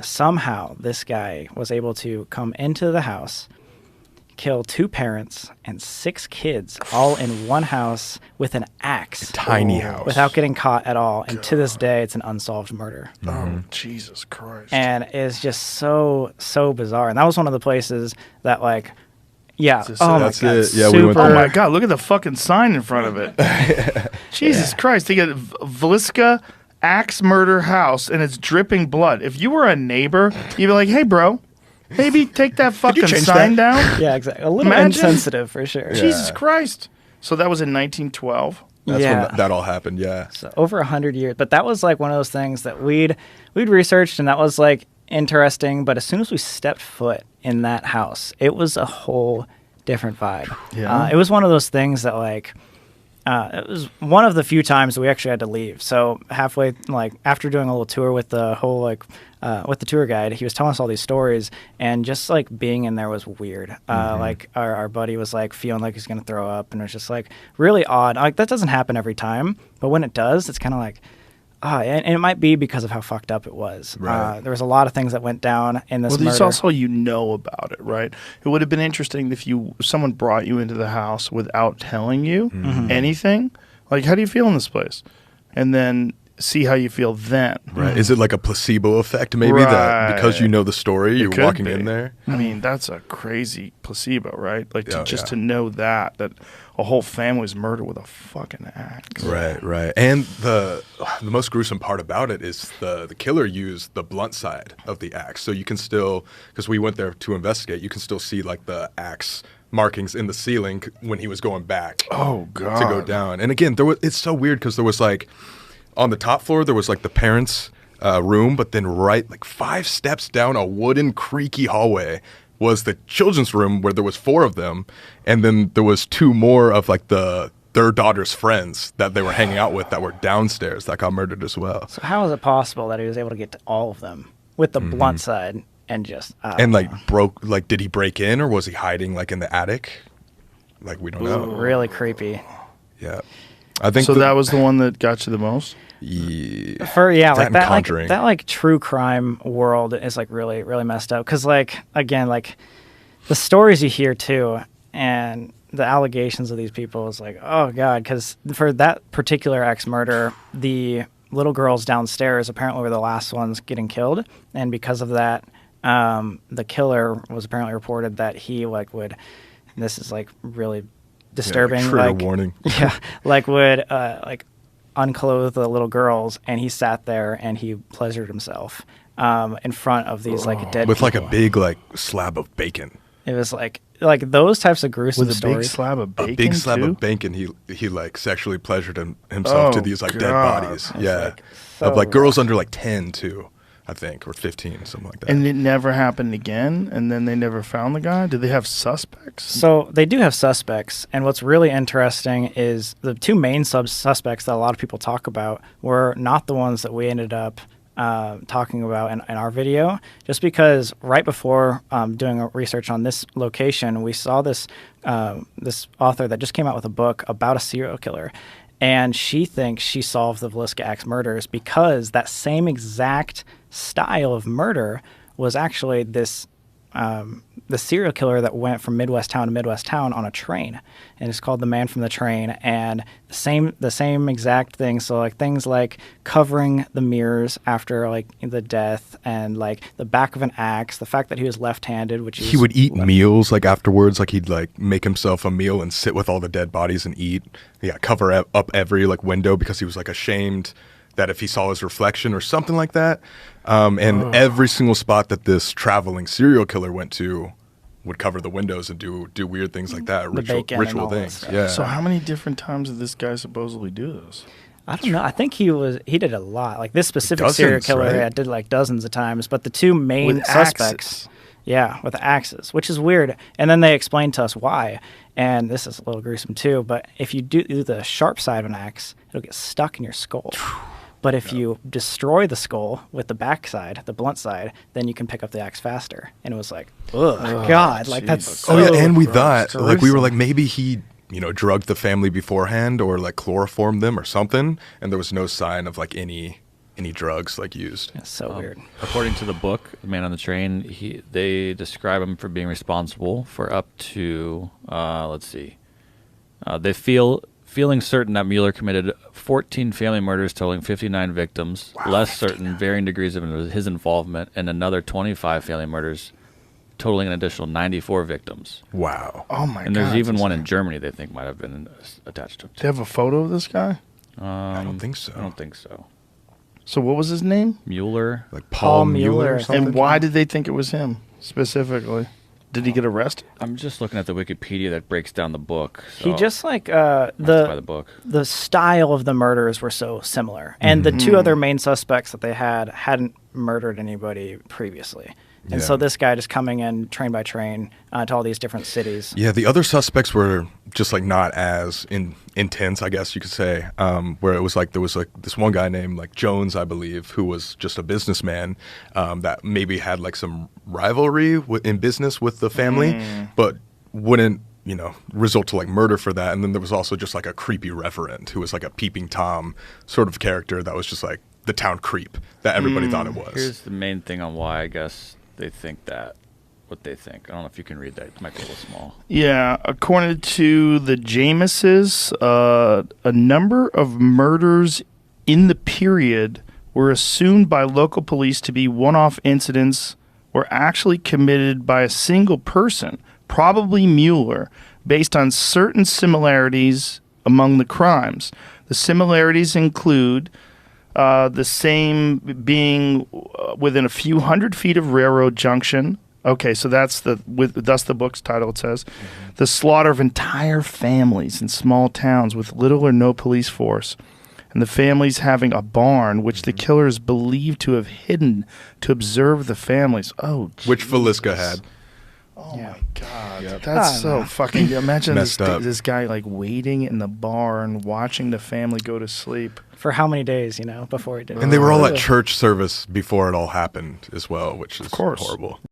somehow this guy was able to come into the house, kill 2 parents and 6 kids all in one house with an axe. Tiny house. Without getting caught at all. And to this day, it's an unsolved murder. Oh, Jesus Christ. And it's just so bizarre. And that was one of the places that, like, yeah. That's Oh, my That's God. it. Yeah, we went super- Oh my God! Look at the fucking sign in front of it. Jesus Christ! They get villisca axe murder house, and it's dripping blood. If you were a neighbor, you'd be like, "Hey, bro, maybe take that fucking change sign that?" down." Yeah, exactly. A little Imagine. insensitive for sure. Yeah. Jesus Christ! So that was in 1912. That's Yeah. when that all happened. Yeah. So over 100 years. But that was like one of those things that we'd researched, and that was like interesting. But as soon as we stepped foot in that house, it was a whole different vibe. Yeah. It was one of those things that like. It was one of the few times that we actually had to leave. So halfway, like after doing a little tour with the whole with the tour guide, he was telling us all these stories, and just like being in there was weird. Like our buddy was like feeling like he's gonna throw up, and it was just like really odd. Like that doesn't happen every time, but when it does, it's kind of like. And it might be because of how fucked up it was. Right. There was a lot of things that went down in this Well, murder. it's also about it, right? It would have been interesting if someone brought you into the house without telling you anything. Like, how do you feel in this place? And then see how you feel then. Right. Is it like a placebo effect maybe that because you know the story, you're could walking be. in there? I mean, that's a crazy placebo, right? Like Yeah, to know that a whole family's murdered with a fucking axe. Right. And the most gruesome part about it is the killer used the blunt side of the axe. So you can still, because we went there to investigate, you can still see like the axe markings in the ceiling when he was going back Oh God. to go down. And again, it's so weird because there was like, on the top floor, there was like the parents' room, but then right like 5 steps down a wooden creaky hallway was the children's room where there was 4 of them, and then there was 2 more of like their daughter's friends that they were hanging out with that were downstairs that got murdered as well. So how is it possible that he was able to get to all of them with the blunt side and just And like did he break in or was he hiding like in the attic? Like we don't know. really creepy. Yeah, I think So that was the one that got you the most? Yeah. Like that Conjuring. like true crime world is like really messed up, because like again, like the stories you hear too and the allegations of these people is like, oh God, because for that particular ex murder, the little girls downstairs apparently were the last ones getting killed, and because of that, the killer was apparently reported that he like would, and this is like really disturbing, trigger like warning. yeah, like would like unclothe the little girls, and he sat there and he pleasured himself in front of these like dead with like a people. big like slab of bacon. It was like those types of gruesome With a stories. big slab of bacon, A big slab too? of bacon. He like sexually pleasured himself to Oh, these like dead God. bodies. Yeah, like so of like girls rough. under like 10 too, I think, or 15, something like that. And it never happened again? And then they never found the guy? Did they have suspects? So they do have suspects, and what's really interesting is the 2 main suspects that a lot of people talk about were not the ones that we ended up talking about in our video, just because right before doing a research on this location, we saw this this author that just came out with a book about a serial killer, and she thinks she solved the villisca axe murders because that same exact style of murder was actually this the serial killer that went from Midwest town to Midwest town on a train, and it's called The Man from the Train. And the same exact thing. So like things like covering the mirrors after like the death, and like the back of an axe. The fact that he was left-handed, which he would eat meals like afterwards, like he'd like make himself a meal and sit with all the dead bodies and eat. Yeah, cover up every like window because he was like ashamed that if he saw his reflection or something like that. And every single spot that this traveling serial killer went to would cover the windows and do weird things like that, bacon and ritual all that things. stuff. Yeah. So how many different times did this guy supposedly do this? I don't know. I think he did a lot. Like this specific Dozens, serial killer right? did like dozens of times, but the 2 main With suspects, axes. yeah, with axes, which is weird. And then they explained to us why. And this is a little gruesome too, but if you do the sharp side of an axe, it'll get stuck in your skull. But if you destroy the skull with the back side, the blunt side, then you can pick up the axe faster. And it was like, ugh, God, like that's Jesus. so Oh yeah, and we gross. thought like we were gruesome. like maybe he drugged the family beforehand or like chloroformed them or something, and there was no sign of like any any drugs like used. It's so weird. According to the book, The Man on the Train, they describe him for being responsible for up to, feeling certain that Mueller committed 14 family murders totaling 59 victims, less certain varying degrees of his involvement, and another 25 family murders totaling an additional 94 victims. Wow. Oh my god! And there's even one in Germany they think might have been attached to him. Do you have a photo of this guy? I don't think so. I don't think so. So what was his name? Mueller. Like Paul Paul Mueller Mueller. or something? And why did they think it was him specifically? Did he get arrested? I'm just looking at the Wikipedia that breaks down the book. He so just like I have to buy the book. the style of the murders were so similar, and the two other main suspects that they hadn't murdered anybody previously. And so Yeah. this guy just coming in train by train to all these different cities. Yeah, the other suspects were just like not as intense, I guess you could say. Where it was like there was like this one guy named like Jones, I believe, who was just a businessman that maybe had like some rivalry in business with the family, but wouldn't result to like murder for that. And then there was also just like a creepy reverend who was like a peeping Tom sort of character that was just like the town creep that everybody thought it was. Here's the main thing on why I guess they think that. What they think. I don't know if you can read that. It might be a little small. Yeah, according to the Jameses, a number of murders in the period were assumed by local police to be one-off incidents or actually committed by a single person, probably Mueller, based on certain similarities among the crimes. The similarities include the same being within a few hundred feet of railroad junction. Okay, so that's the book's title. It says the slaughter of entire families in small towns with little or no police force, and the families having a barn which the killer is believed to have hidden to observe the families. Oh, Which Jesus. Villisca had. Oh my God, Yep. that's so fucking. Imagine Messed up. this guy like waiting in the barn, watching the family go to sleep. For how many days, before he did it? And they were all at church service before it all happened as well, which is course. horrible.